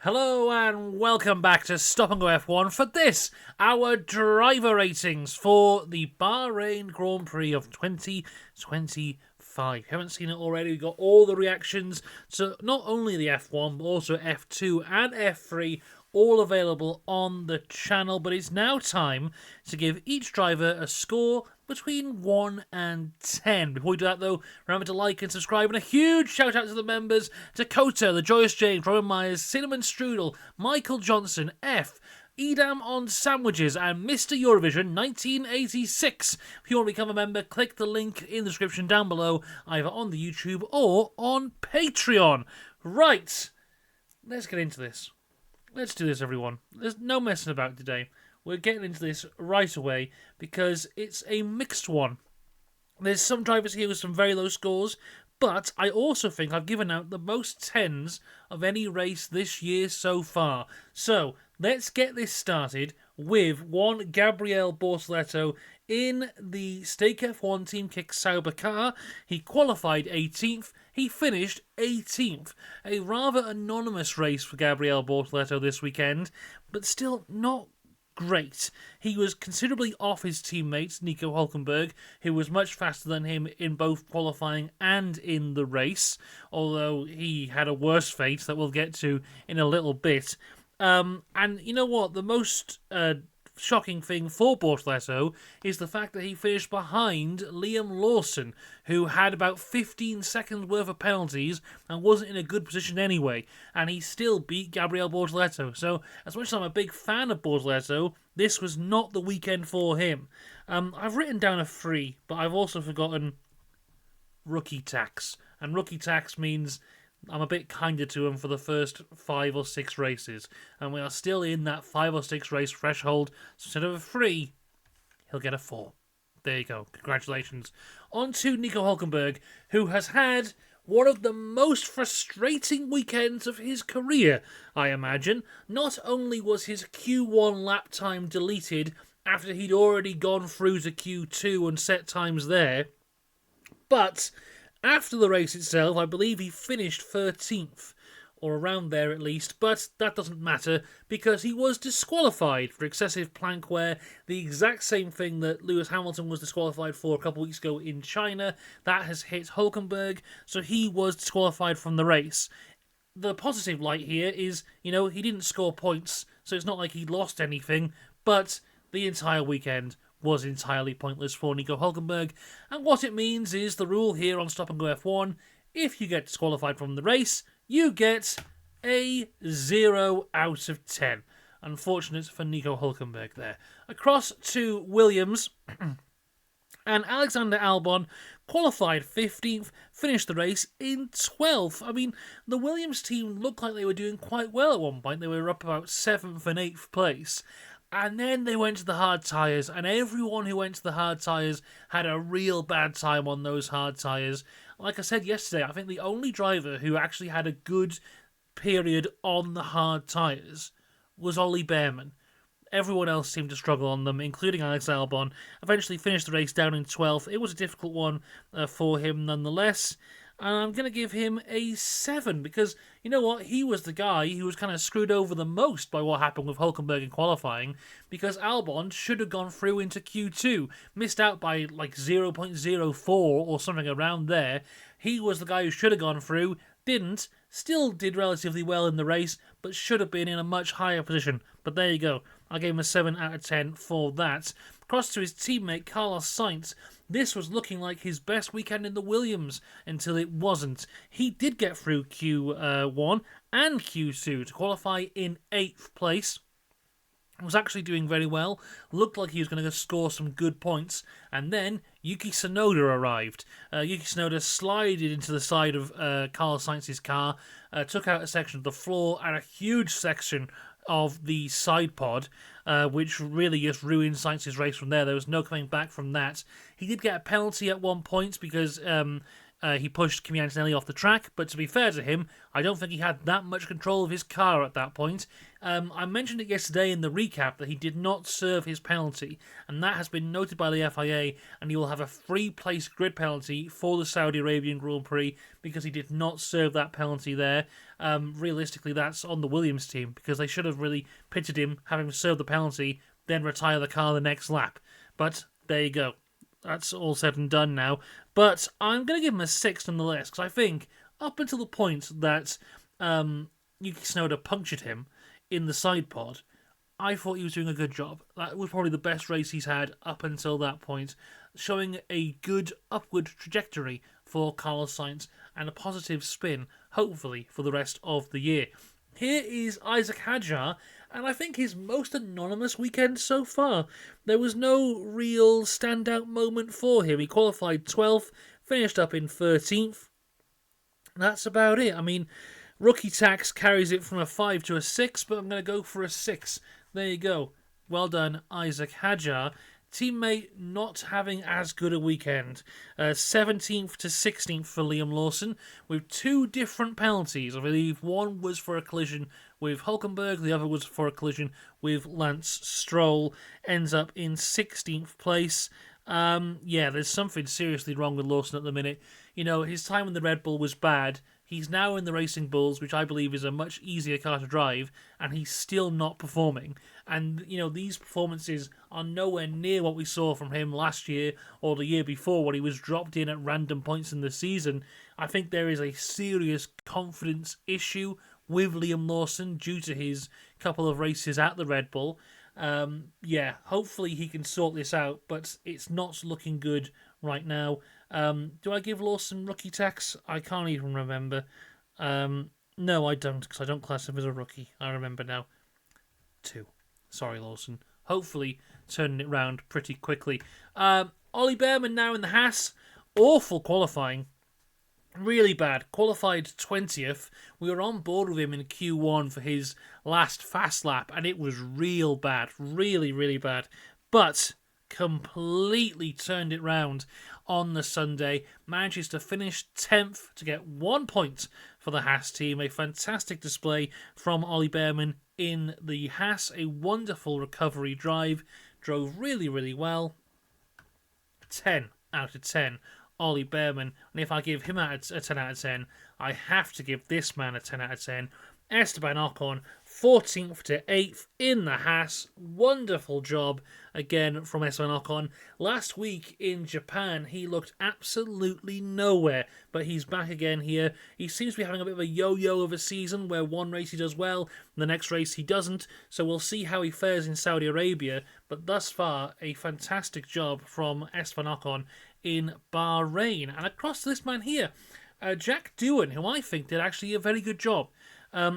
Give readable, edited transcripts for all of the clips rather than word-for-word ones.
Hello and welcome back to Stop and Go F1 for this, our driver ratings for the Bahrain Grand Prix of 2025. If you haven't seen it already, we've got all the reactions to not only the F1 but also F2 and F3 all available on the channel, but it's now time to give each driver a score between 1 and 10. Before we do that, though, remember to like and subscribe, and a huge shout out to the members: Dakota, The Joyous James, Robin Myers, Cinnamon Strudel, Michael Johnson, F, Edam on Sandwiches, and Mr. Eurovision 1986. If you want to become a member, click the link in the description down below, either on the YouTube or on Patreon. Right, let's get into this. Let's do this, everyone. There's no messing about today. We're getting into this right away because it's a mixed one. There's some drivers here with some very low scores, but I also think I've given out the most 10s of any race this year so far. So, let's get this started with one Gabriele Bortoleto in the Stake F1 Team Kick Sauber car. He qualified 18th. He finished 18th. A rather anonymous race for Gabriele Bortoleto this weekend, but still not great. He was considerably off his teammate, Nico Hülkenberg, who was much faster than him in both qualifying and in the race, although he had a worse fate that we'll get to in a little bit. And you know what? The most shocking thing for Bortoleto is the fact that he finished behind Liam Lawson, who had about 15 seconds worth of penalties and wasn't in a good position anyway, and he still beat Gabriele Bortoleto. So, as much as I'm a big fan of Bortoleto, this was not the weekend for him. I've written down a 3, but I've also forgotten rookie tax, and rookie tax means I'm a bit kinder to him for the first 5 or 6 races, and we are still in that 5 or 6 race threshold. So instead of a 3, he'll get a 4. There you go. Congratulations. On to Nico Hülkenberg, who has had one of the most frustrating weekends of his career, I imagine. Not only was his Q1 lap time deleted after he'd already gone through to Q2 and set times there, but after the race itself, I believe he finished 13th, or around there at least, but that doesn't matter because he was disqualified for excessive plank wear, the exact same thing that Lewis Hamilton was disqualified for a couple weeks ago in China. That has hit Hülkenberg, so he was disqualified from the race. The positive light here is, he didn't score points, so it's not like he lost anything, but the entire weekend was entirely pointless for Nico Hülkenberg, and what it means is the rule here on Stop and Go F1: if you get disqualified from the race, you get a 0 out of 10. Unfortunate for Nico Hülkenberg there. Across to Williams, and Alexander Albon qualified 15th, finished the race in 12th. I mean, the Williams team looked like they were doing quite well at one point. They were up about 7th and 8th place. And then they went to the hard tyres, and everyone who went to the hard tyres had a real bad time on those hard tyres. Like I said yesterday, I think the only driver who actually had a good period on the hard tyres was Ollie Behrman. Everyone else seemed to struggle on them, including Alex Albon. Eventually finished the race down in 12th. It was a difficult one for him nonetheless. And I'm going to give him a 7 because, you know what, he was the guy who was kind of screwed over the most by what happened with Hülkenberg in qualifying, because Albon should have gone through into Q2, missed out by like 0.04 or something around there. He was the guy who should have gone through, didn't, still did relatively well in the race, but should have been in a much higher position. But there you go, I gave him a 7 out of 10 for that. Across to his teammate Carlos Sainz. This was looking like his best weekend in the Williams until it wasn't. He did get through Q1 and Q2 to qualify in 8th place. Was actually doing very well. Looked like he was going to score some good points. And then Yuki Tsunoda arrived. Yuki Tsunoda slided into the side of Carlos Sainz's car, took out a section of the floor and a huge section of the side pod, which really just ruined Sainz's race from there. There was no coming back from that. He did get a penalty at one point because He pushed Kimi Antonelli off the track, but to be fair to him, I don't think he had that much control of his car at that point. I mentioned it yesterday in the recap that he did not serve his penalty, and that has been noted by the FIA, and he will have a free-place grid penalty for the Saudi Arabian Grand Prix because he did not serve that penalty there. Realistically, that's on the Williams team because they should have really pitted him, have him serve the penalty, then retire the car the next lap. But there you go. That's all said and done now. But I'm going to give him a 6 nonetheless, because I think up until the point that Yuki Tsunoda punctured him in the side pod, I thought he was doing a good job. That was probably the best race he's had up until that point, showing a good upward trajectory for Carlos Sainz and a positive spin, hopefully, for the rest of the year. Here is Isaac Hadjar, and I think his most anonymous weekend so far. There was no real standout moment for him. He qualified 12th, finished up in 13th. That's about it. I mean, rookie tax carries it from a 5 to a 6, but I'm going to go for a 6. There you go. Well done, Isaac Hadjar. Teammate not having as good a weekend. 17th to 16th for Liam Lawson with 2 different penalties. I believe one was for a collision with Hulkenberg, the other was for a collision with Lance Stroll. Ends up in 16th place. There's something seriously wrong with Lawson at the minute. You know, his time in the Red Bull was bad. He's now in the Racing Bulls, which I believe is a much easier car to drive, and he's still not performing. And, you know, these performances are nowhere near what we saw from him last year or the year before when he was dropped in at random points in the season. I think there is a serious confidence issue with Liam Lawson due to his couple of races at the Red Bull. Hopefully he can sort this out, but it's not looking good right now. Do I give Lawson rookie tax? I can't even remember. No, I don't, because I don't class him as a rookie. I remember now. 2. Sorry, Lawson. Hopefully turning it round pretty quickly. Ollie Behrman now in the Haas. Awful qualifying. Really bad. Qualified 20th. We were on board with him in Q1 for his last fast lap, and it was real bad. Really, really bad. But completely turned it round on the Sunday. Manages to finish 10th to get 1 point for the Haas team. A fantastic display from Ollie Behrman in the Haas. A wonderful recovery drive. Drove really, really well. 10 out of 10. Ollie Behrman. And if I give him a 10 out of 10, I have to give this man a 10 out of 10. Esteban Ocon, 14th to 8th in the Haas. Wonderful job again from Esteban Ocon. Last week in Japan, he looked absolutely nowhere, but he's back again here. He seems to be having a bit of a yo-yo of a season where one race he does well, and the next race he doesn't, so we'll see how he fares in Saudi Arabia, but thus far, a fantastic job from Esteban Ocon in Bahrain. And across to this man here, Jack Doohan, who I think did actually a very good job.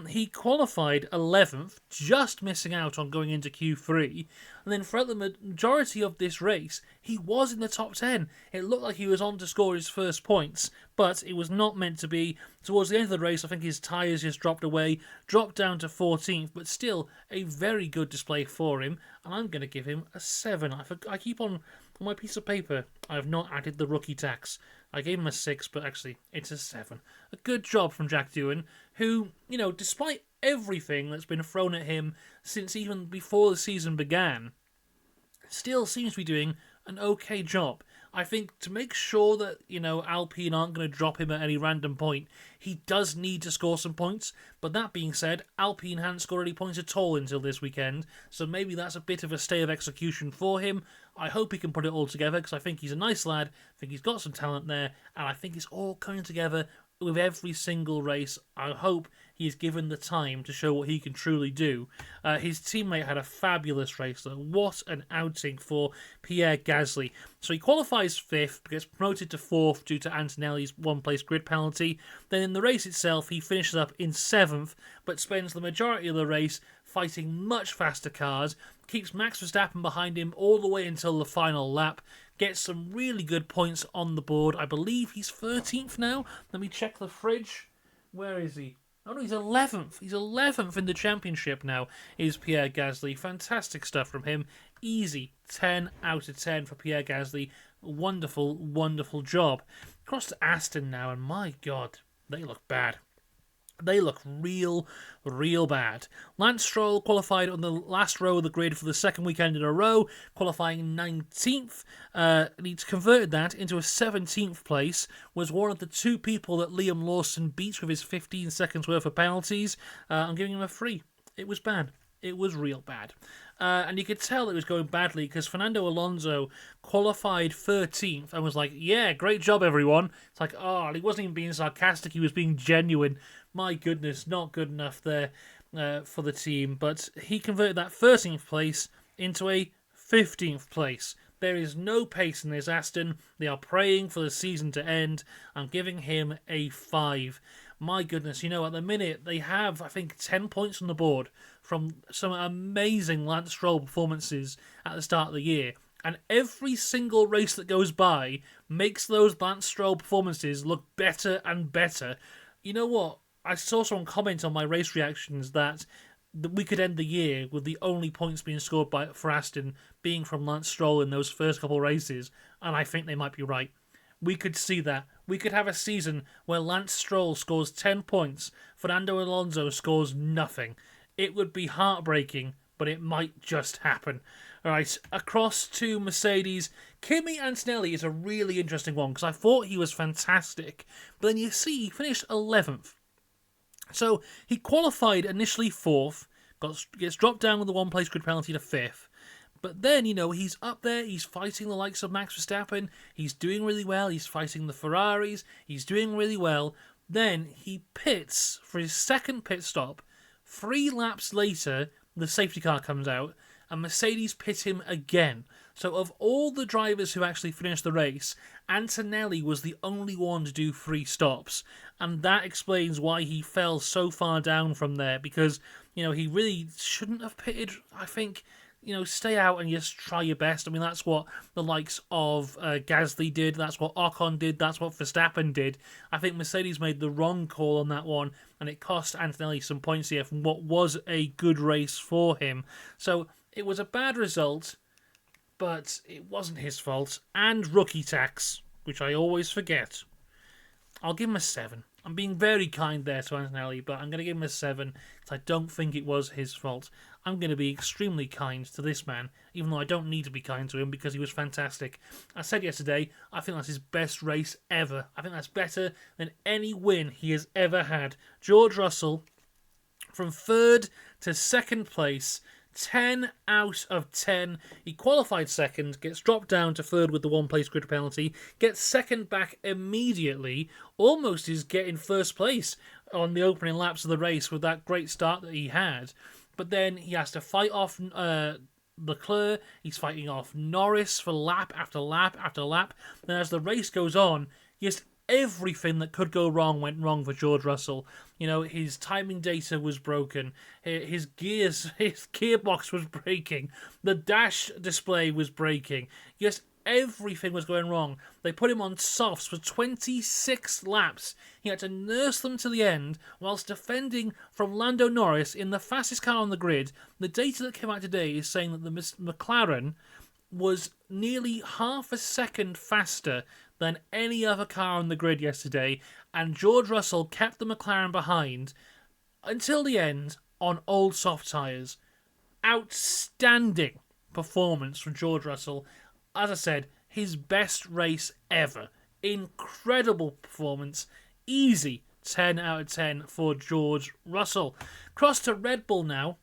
He qualified 11th, just missing out on going into Q3, and then throughout the majority of this race, he was in the top 10. It looked like he was on to score his first points, but it was not meant to be. Towards the end of the race, I think his tyres just dropped away, dropped down to 14th, but still a very good display for him, and I'm going to give him a 7. I keep on my piece of paper, I have not added the rookie tax. I gave him a 6, but actually, it's a 7. A good job from Jack Doohan, who, you know, despite everything that's been thrown at him since even before the season began, still seems to be doing an okay job. I think to make sure that, you know, Alpine aren't going to drop him at any random point, he does need to score some points. But that being said, Alpine hadn't scored any points at all until this weekend, so maybe that's a bit of a stay of execution for him. I hope he can put it all together, because I think he's a nice lad, I think he's got some talent there, and I think it's all coming together with every single race. I hope he is given the time to show what he can truly do. His teammate had a fabulous race, though. What an outing for Pierre Gasly. So he qualifies 5th, gets promoted to 4th due to Antonelli's one-place grid penalty. Then in the race itself, he finishes up in 7th, but spends the majority of the race fighting much faster cars, keeps Max Verstappen behind him all the way until the final lap, gets some really good points on the board. I believe he's 13th now. Let me check the fridge. Where is he? Oh no, he's 11th. He's 11th in the championship now, is Pierre Gasly. Fantastic stuff from him. Easy 10 out of 10 for Pierre Gasly. Wonderful, wonderful job. Across to Aston now, and my God, they look bad. They look real, real bad. Lance Stroll qualified on the last row of the grid for the second weekend in a row, qualifying 19th. And he's converted that into a 17th place, was one of the two people that Liam Lawson beat with his 15 seconds worth of penalties. I'm giving him a 3. It was bad. It was real bad. And you could tell it was going badly because Fernando Alonso qualified 13th and was like, yeah, great job, everyone. It's like, oh, he wasn't even being sarcastic. He was being genuine. My goodness, not good enough there for the team. But he converted that 13th place into a 15th place. There is no pace in this Aston. They are praying for the season to end. I'm giving him a 5. My goodness, at the minute they have, I think, 10 points on the board from some amazing Lance Stroll performances at the start of the year. And every single race that goes by makes those Lance Stroll performances look better and better. You know what? I saw someone comment on my race reactions that we could end the year with the only points being scored for Aston being from Lance Stroll in those first couple of races, and I think they might be right. We could see that. We could have a season where Lance Stroll scores 10 points, Fernando Alonso scores nothing. It would be heartbreaking, but it might just happen. Alright, across to Mercedes. Kimi Antonelli is a really interesting one because I thought he was fantastic, but then you see he finished 11th. So he qualified initially 4th, gets dropped down with the one-place grid penalty to 5th. But then, he's up there, he's fighting the likes of Max Verstappen, he's doing really well, he's fighting the Ferraris, he's doing really well. Then he pits for his second pit stop. 3 laps later, the safety car comes out, and Mercedes pit him again. So of all the drivers who actually finished the race, Antonelli was the only one to do 3 stops. And that explains why he fell so far down from there, because, he really shouldn't have pitted, I think. Stay out and just try your best. I mean, that's what the likes of Gasly did. That's what Ocon did. That's what Verstappen did. I think Mercedes made the wrong call on that one, and it cost Antonelli some points here from what was a good race for him. So it was a bad result, but it wasn't his fault. And rookie tax, which I always forget. I'll give him a 7. I'm being very kind there to Antonelli, but I'm going to give him a 7 because I don't think it was his fault. I'm going to be extremely kind to this man, even though I don't need to be kind to him because he was fantastic. I said yesterday, I think that's his best race ever. I think that's better than any win he has ever had. George Russell, from 3rd to 2nd place, 10 out of 10. He qualified 2nd, gets dropped down to 3rd with the one-place grid penalty, gets 2nd back immediately, almost is getting 1st place on the opening laps of the race with that great start that he had. But then he has to fight off Leclerc, he's fighting off Norris for lap after lap after lap. Then as the race goes on, just everything that could go wrong went wrong for George Russell. His timing data was broken, his gearbox was breaking, the dash display was breaking, just everything was going wrong. They put him on softs for 26 laps. He had to nurse them to the end whilst defending from Lando Norris in the fastest car on the grid. The data that came out today is saying that the McLaren was nearly half a second faster than any other car on the grid yesterday, and George Russell kept the McLaren behind until the end on old soft tyres. Outstanding performance from George Russell. As I said, his best race ever. Incredible performance. Easy 10 out of 10 for George Russell. Cross to Red Bull now,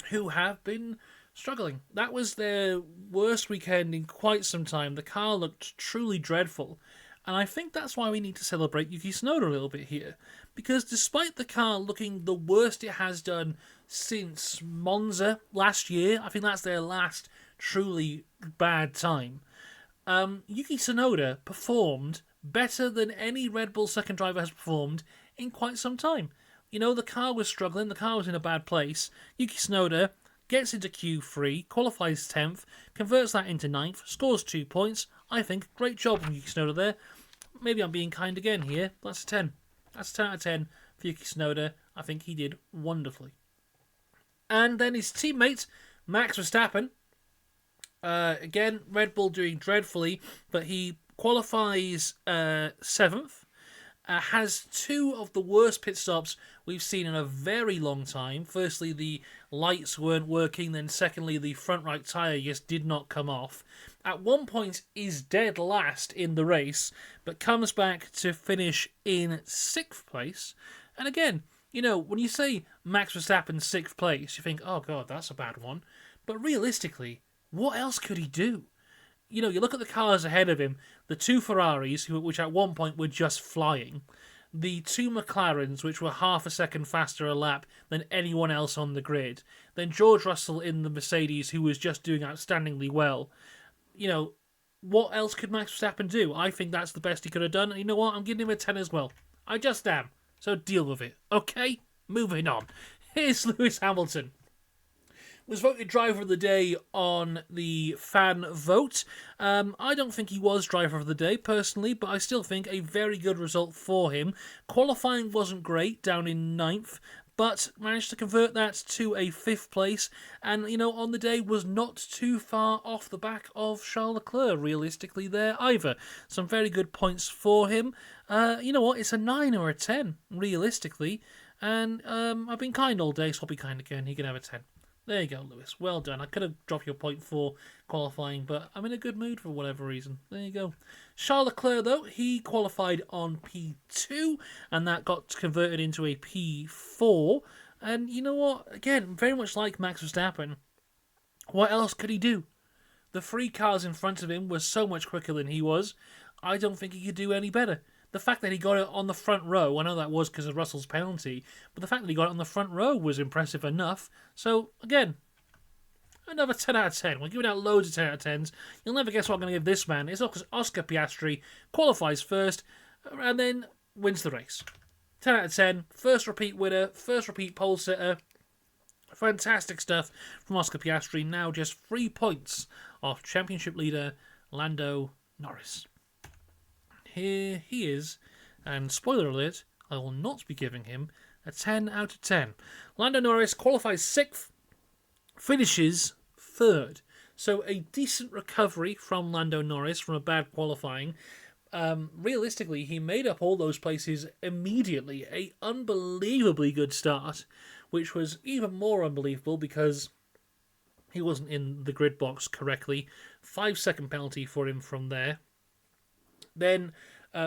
who have been struggling. That was their worst weekend in quite some time. The car looked truly dreadful. And I think that's why we need to celebrate Yuki Tsunoda a little bit here. Because despite the car looking the worst it has done since Monza last year, I think that's their last truly bad time, Yuki Tsunoda performed better than any Red Bull second driver has performed in quite some time. The car was struggling, the car was in a bad place. Yuki Tsunoda gets into Q3, qualifies 10th, converts that into 9th, scores 2 points. I think great job from Yuki Tsunoda there. Maybe I'm being kind again here, but that's a 10. That's a 10 out of 10 for Yuki Tsunoda. I think he did wonderfully. And then his teammate, Max Verstappen, Again, Red Bull doing dreadfully, but he qualifies 7th. Has two of the worst pit stops we've seen in a very long time. Firstly, the lights weren't working. Then, secondly, the front right tyre just did not come off. At one point, is dead last in the race, but comes back to finish in 6th place. And again, when you say Max Verstappen 6th place, you think, oh god, that's a bad one. But realistically, what else could he do? You look at the cars ahead of him, the two Ferraris, which at one point were just flying, the two McLarens, which were half a second faster a lap than anyone else on the grid, then George Russell in the Mercedes, who was just doing outstandingly well. What else could Max Verstappen do? I think that's the best he could have done, and you know what? I'm giving him a 10 as well. I just am. So deal with it, okay? Moving on. Here's Lewis Hamilton. Was voted driver of the day on the fan vote. I don't think he was driver of the day personally, but I still think a very good result for him. Qualifying wasn't great, down in 9th, but managed to convert that to a 5th place, and on the day was not too far off the back of Charles Leclerc realistically there either. Some very good points for him. You know what, it's a 9 or a 10 realistically, and I've been kind all day, so I'll be kind again. He can have a 10. There you go, Lewis. Well done. I could have dropped your point for qualifying, but I'm in a good mood for whatever reason. There you go. Charles Leclerc, though, he qualified on P2, and that got converted into a P4. And you know what? Again, very much like Max Verstappen, what else could he do? The 3 cars in front of him were so much quicker than he was. I don't think he could do any better. The fact that he got it on the front row, I know that was because of Russell's penalty, but the fact that he got it on the front row was impressive enough. So, again, another 10 out of 10. We're giving out loads of 10 out of 10s. You'll never guess what I'm going to give this man. It's Oscar Piastri, qualifies first, and then wins the race. 10 out of 10, first repeat winner, first repeat pole sitter. Fantastic stuff from Oscar Piastri, now just 3 points off championship leader Lando Norris. Here he is, and spoiler alert, I will not be giving him a 10 out of 10. Lando Norris qualifies 6th, finishes 3rd. So a decent recovery from Lando Norris from a bad qualifying. Realistically, he made up all those places immediately. A unbelievably good start, which was even more unbelievable because he wasn't in the grid box correctly. 5-second penalty for him from there. Then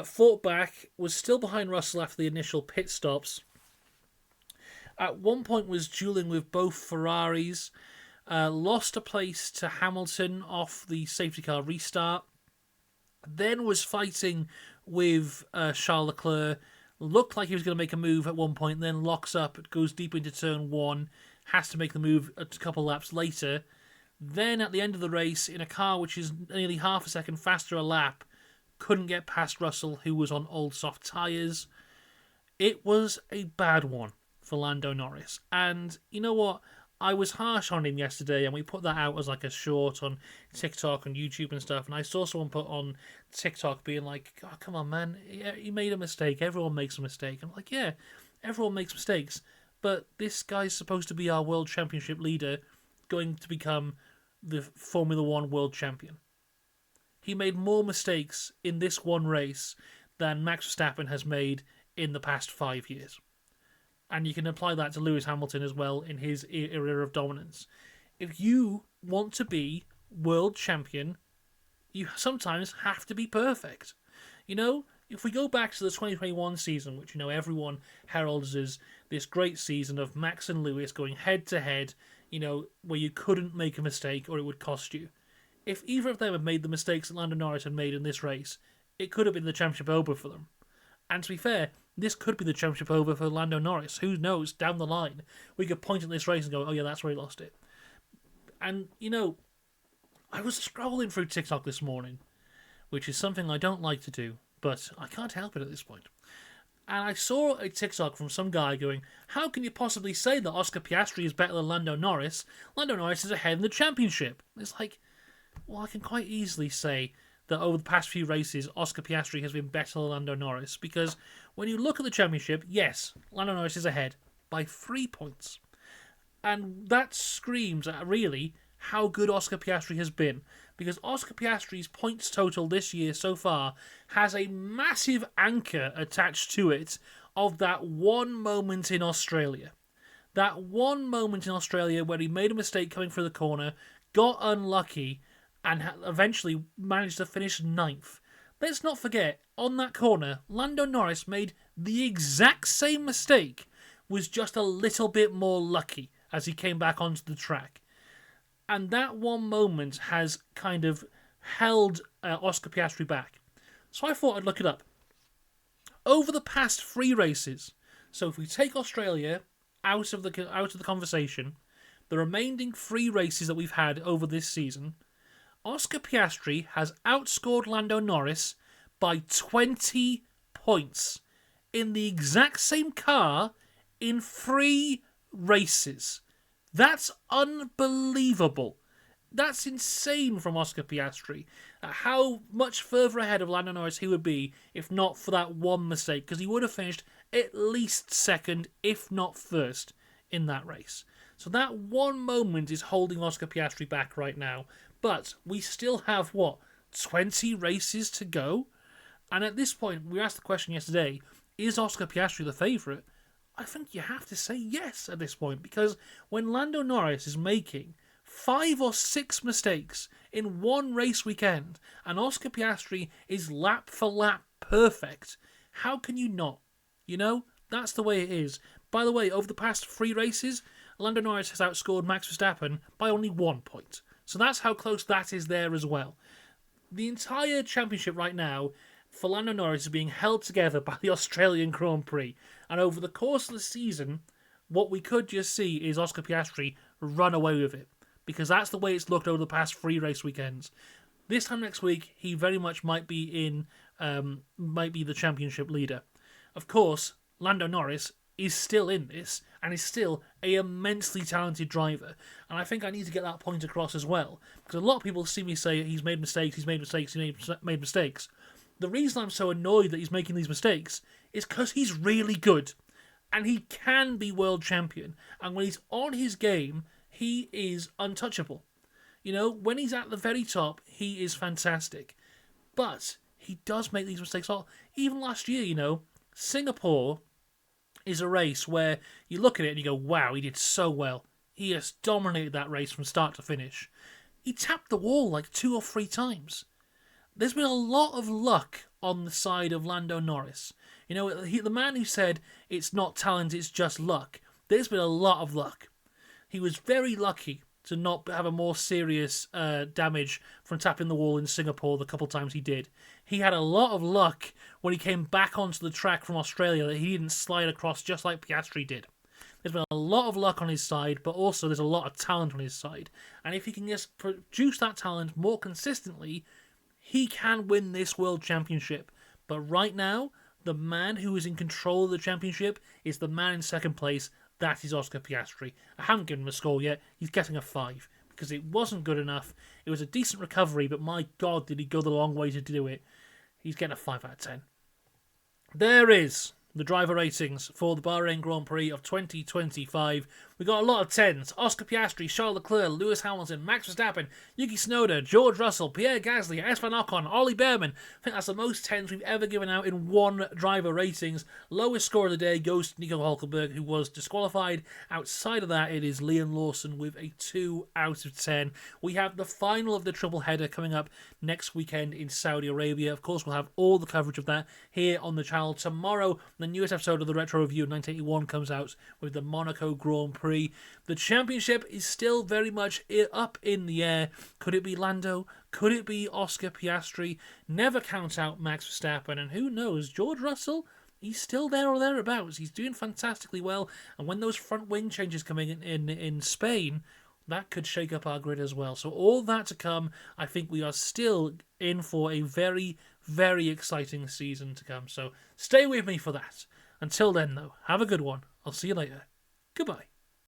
fought back, was still behind Russell after the initial pit stops. At one point was dueling with both Ferraris. Lost a place to Hamilton off the safety car restart. Then was fighting with Charles Leclerc. Looked like he was going to make a move at one point, then locks up, goes deep into turn 1, has to make the move a couple laps later. Then at the end of the race, in a car which is nearly half a second faster a lap, couldn't get past Russell, who was on old soft tyres. It was a bad one for Lando Norris. And you know what? I was harsh on him yesterday, and we put that out as like a short on TikTok and YouTube and stuff. And I saw someone put on TikTok being like, oh, come on, man, he made a mistake. Everyone makes a mistake. I'm like, yeah, everyone makes mistakes. But this guy's supposed to be our world championship leader, going to become the Formula One world champion. He made more mistakes in this one race than Max Verstappen has made in the past 5 years. And you can apply that to Lewis Hamilton as well in his era of dominance. If you want to be world champion, you sometimes have to be perfect. If we go back to the 2021 season, which everyone heralds as this great season of Max and Lewis going head to head, where you couldn't make a mistake or it would cost you. If either of them had made the mistakes that Lando Norris had made in this race, it could have been the championship over for them. And to be fair, this could be the championship over for Lando Norris. Who knows, down the line, we could point at this race and go, oh yeah, that's where he lost it. And, I was scrolling through TikTok this morning, which is something I don't like to do, but I can't help it at this point. And I saw a TikTok from some guy going, how can you possibly say that Oscar Piastri is better than Lando Norris? Lando Norris is ahead in the championship. It's like, well, I can quite easily say that over the past few races, Oscar Piastri has been better than Lando Norris, because when you look at the championship, yes, Lando Norris is ahead by 3 points. And that screams at, really, how good Oscar Piastri has been, because Oscar Piastri's points total this year so far has a massive anchor attached to it of that one moment in Australia. That one moment in Australia where he made a mistake coming through the corner, got unlucky, and eventually managed to finish ninth. Let's not forget, on that corner, Lando Norris made the exact same mistake, was just a little bit more lucky as he came back onto the track. And that one moment has kind of held Oscar Piastri back. So I thought I'd look it up. Over the past 3 races, so if we take Australia out of the conversation, the remaining 3 races that we've had over this season, Oscar Piastri has outscored Lando Norris by 20 points in the exact same car in 3 races. That's unbelievable. That's insane from Oscar Piastri. How much further ahead of Lando Norris he would be if not for that one mistake, because he would have finished at least second, if not first, in that race. So that one moment is holding Oscar Piastri back right now. But we still have, 20 races to go? And at this point, we asked the question yesterday, is Oscar Piastri the favourite? I think you have to say yes at this point, because when Lando Norris is making 5 or 6 mistakes in one race weekend, and Oscar Piastri is lap for lap perfect, how can you not? You know, that's the way it is. By the way, over the past 3 races, Lando Norris has outscored Max Verstappen by only 1 point. So that's how close that is there as well. The entire championship right now for Lando Norris is being held together by the Australian Grand Prix. And over the course of the season, what we could just see is Oscar Piastri run away with it. Because that's the way it's looked over the past 3 race weekends. This time next week, he very much might be the championship leader. Of course, Lando Norris is still in this, and is still a immensely talented driver. And I think I need to get that point across as well. Because a lot of people see me say he's made mistakes. The reason I'm so annoyed that he's making these mistakes is because he's really good. And he can be world champion. And when he's on his game, he is untouchable. You know, when he's at the very top, he is fantastic. But he does make these mistakes. Even last year, you know, Singapore is a race where you look at it and you go, wow, he did so well. He has dominated that race from start to finish. He tapped the wall like 2 or 3 times. There's been a lot of luck on the side of Lando Norris. You know, the man who said it's not talent, it's just luck. There's been a lot of luck. He was very lucky to not have a more serious damage from tapping the wall in Singapore the couple times he did. He had a lot of luck when he came back onto the track from Australia that he didn't slide across just like Piastri did. There's been a lot of luck on his side, but also there's a lot of talent on his side. And if he can just produce that talent more consistently, he can win this World Championship. But right now, the man who is in control of the championship is the man in second place. That is Oscar Piastri. I haven't given him a score yet. He's getting a 5 because it wasn't good enough. It was a decent recovery, but my God, did he go the long way to do it. He's getting a 5 out of 10. There is the driver ratings for the Bahrain Grand Prix of 2025. We got a lot of 10s. Oscar Piastri, Charles Leclerc, Lewis Hamilton, Max Verstappen, Yuki Tsunoda, George Russell, Pierre Gasly, Esteban Ocon, Ollie Behrman. I think that's the most 10s we've ever given out in one driver ratings. Lowest score of the day goes to Nico Hulkenberg, who was disqualified. Outside of that, it is Liam Lawson with a 2 out of 10. We have the final of the triple header coming up next weekend in Saudi Arabia. Of course, we'll have all the coverage of that here on the channel tomorrow. The newest episode of the Retro Review 1981 comes out with the Monaco Grand Prix. The championship is still very much up in the air. Could it be Lando? Could it be Oscar Piastri? Never count out Max Verstappen. And who knows, George Russell? He's still there or thereabouts. He's doing fantastically well. And when those front wing changes come in Spain, that could shake up our grid as well. So all that to come. I think we are still in for a very, very exciting season to come. So stay with me for that. Until then, though, have a good one. I'll see you later. Goodbye.